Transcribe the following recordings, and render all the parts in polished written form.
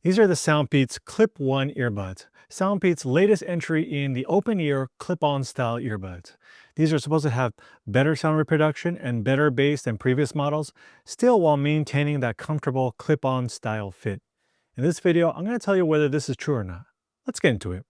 These are the SoundPEATS Clip One earbuds. SoundPEATS' latest entry in the open-ear clip-on style earbuds. These are supposed to have better sound reproduction and better bass than previous models, still while maintaining that comfortable clip-on style fit. In this video, I'm going to tell you whether this is true or not. Let's get into it.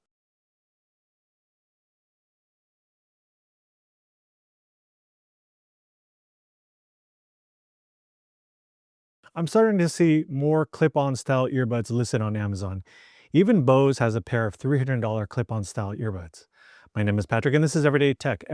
I'm starting to see more clip-on style earbuds listed on Amazon. Even Bose has a pair of $300 clip-on style earbuds. My name is Patrick and this is Everyday Tech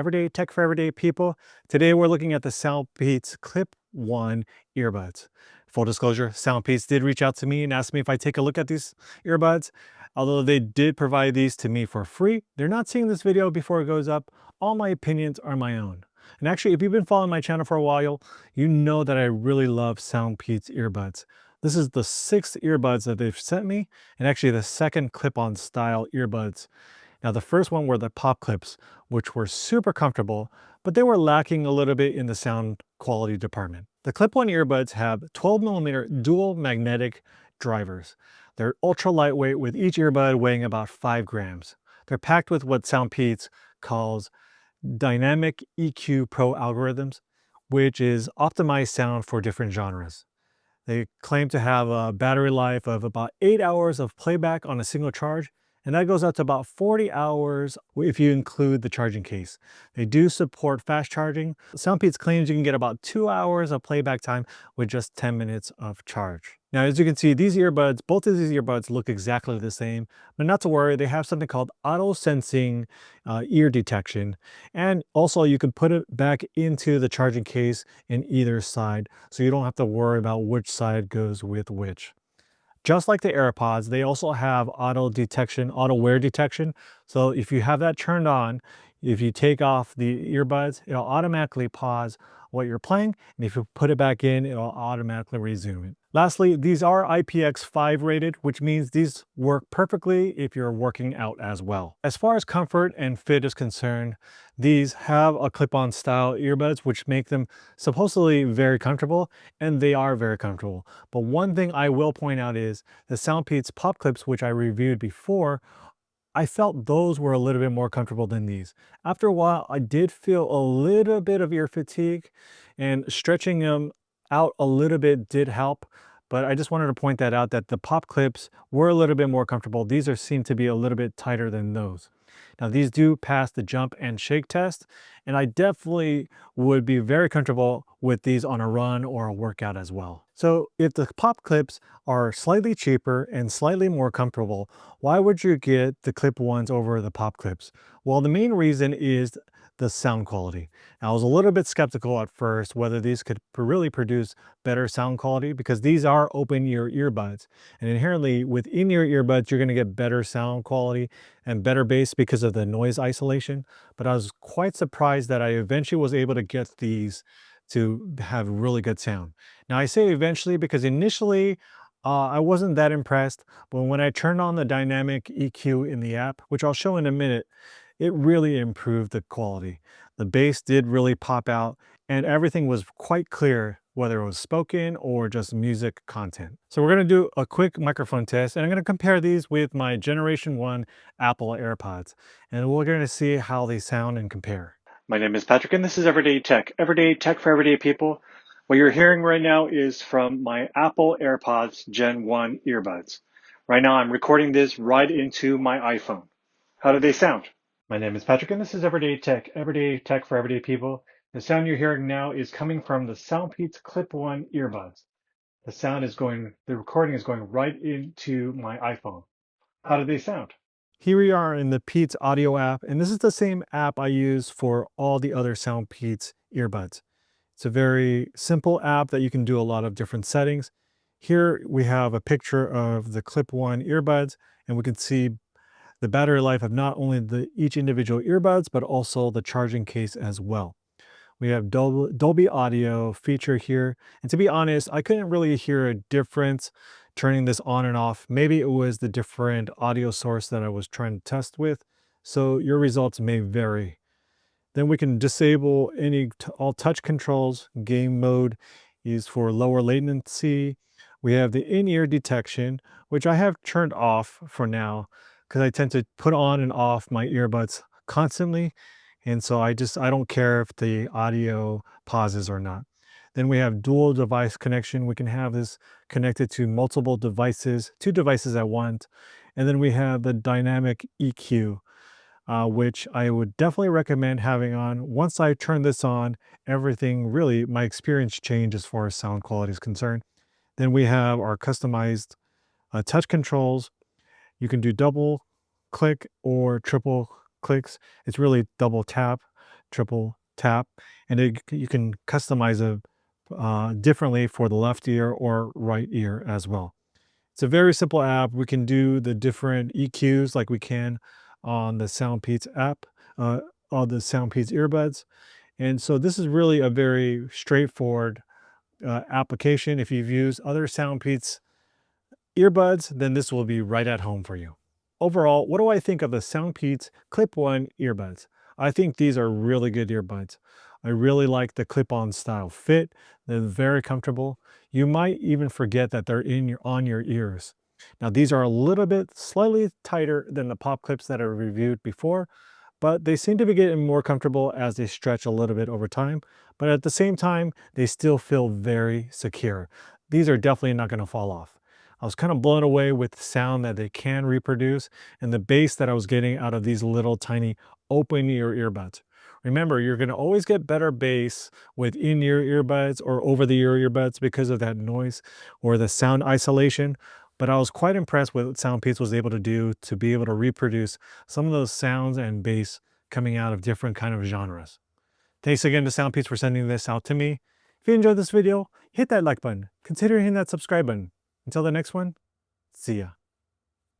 for everyday people. Today we're looking at the SoundPEATS Clip One earbuds. Full disclosure, SoundPEATS did reach out to me and asked me if I take a look at these earbuds. Although they did provide these to me for free, they're not seeing this video before it goes up. All my opinions are my own. And actually, if you've been following my channel for a while, you know that I really love SoundPEATS earbuds. This is the 6th earbuds that they've sent me, and actually the second clip-on style earbuds. Now, the first one were the pop clips, which were super comfortable, but they were lacking a little bit in the sound quality department. The Clip-1 earbuds have 12mm dual magnetic drivers. They're ultra lightweight, with each earbud weighing about 5 grams. They're packed with what SoundPEATS calls Dynamic EQ Pro algorithms, which is optimized sound for different genres. They claim to have a battery life of about 8 hours of playback on a single charge, and that goes up to about 40 hours if you include the charging case. They do support fast charging. SoundPEATS claims you can get about 2 hours of playback time with just 10 minutes of charge. Now, as you can see, these earbuds, both of these earbuds look exactly the same, but not to worry, they have something called auto sensing ear detection. And also you can put it back into the charging case in either side, so you don't have to worry about which side goes with which. Just like the AirPods, they also have auto detection, auto wear detection. So if you have that turned on, if you take off the earbuds, it'll automatically pause what you're playing. And if you put it back in, it'll automatically resume it. Lastly, these are IPX5 rated, which means these work perfectly if you're working out as well. As far as comfort and fit is concerned, these have a clip-on style earbuds, which make them supposedly very comfortable, and they are very comfortable. But one thing I will point out is the SoundPEATS pop clips, which I reviewed before, I felt those were a little bit more comfortable than these. After a while, I did feel a little bit of ear fatigue, and stretching them out a little bit did help. But I just wanted to point that out, that the pop clips were a little bit more comfortable. These seem to be a little bit tighter than those. Now, these do pass the jump and shake test, and I definitely would be very comfortable with these on a run or a workout as well. So if the pop clips are slightly cheaper and slightly more comfortable, why would you get the clip ones over the pop clips? Well, the main reason is the sound quality. Now, I was a little bit skeptical at first whether these could really produce better sound quality, because these are open ear earbuds, and inherently with in-ear earbuds you're going to get better sound quality and better bass because of the noise isolation. But I was quite surprised that I eventually was able to get these to have really good sound. Now, I say eventually because initially I wasn't that impressed, but when I turned on the dynamic EQ in the app, which I'll show in a minute, it really improved the quality. The bass did really pop out, and everything was quite clear, whether it was spoken or just music content. So we're gonna do a quick microphone test, and I'm gonna compare these with my Generation 1 Apple AirPods, and we're gonna see how they sound and compare. My name is Patrick, and this is Everyday Tech for everyday people. What you're hearing right now is from my Apple AirPods Gen 1 earbuds. Right now I'm recording this right into my iPhone. How do they sound? My name is Patrick, and this is Everyday Tech for everyday people. The sound you're hearing now is coming from the SoundPEATS Clip One earbuds. The recording is going right into my iPhone. How do they sound? Here we are in the Peats audio app, and this is the same app I use for all the other SoundPEATS earbuds. It's a very simple app that you can do a lot of different settings. Here we have a picture of the Clip One earbuds, and we can see the battery life of not only each individual earbuds, but also the charging case as well. We have Dolby Audio feature here. And to be honest, I couldn't really hear a difference turning this on and off. Maybe it was the different audio source that I was trying to test with. So your results may vary. Then we can disable all touch controls. Game mode is for lower latency. We have the in-ear detection, which I have turned off for now because I tend to put on and off my earbuds constantly. And so I don't care if the audio pauses or not. Then we have dual device connection. We can have this connected to multiple devices, two devices at once. And then we have the dynamic EQ, which I would definitely recommend having on. Once I turn this on, everything really, my experience changed as far as sound quality is concerned. Then we have our customized touch controls. You can do double click or triple clicks. It's really double tap, triple tap, and you can customize it differently for the left ear or right ear as well. It's a very simple app. We can do the different EQs like we can on the SoundPEATS app, on the SoundPEATS earbuds. And so this is really a very straightforward application. If you've used other SoundPEATS earbuds, then this will be right at home for you. Overall, what do I think of the SoundPEATS Clip One earbuds? I think these are really good earbuds. I really like the clip-on style fit. They're very comfortable. You might even forget that they're on your ears. Now these are a little bit slightly tighter than the pop clips that I reviewed before, but they seem to be getting more comfortable as they stretch a little bit over time. But at the same time, they still feel very secure. These are definitely not going to fall off. I was kind of blown away with the sound that they can reproduce and the bass that I was getting out of these little tiny open ear earbuds. Remember, you're going to always get better bass with in-ear earbuds or over-the-ear earbuds because of that noise or the sound isolation. But I was quite impressed with what SoundPEATS was able to do to be able to reproduce some of those sounds and bass coming out of different kind of genres. Thanks again to SoundPEATS for sending this out to me. If you enjoyed this video, hit that like button. Consider hitting that subscribe button. Until the next one, see ya.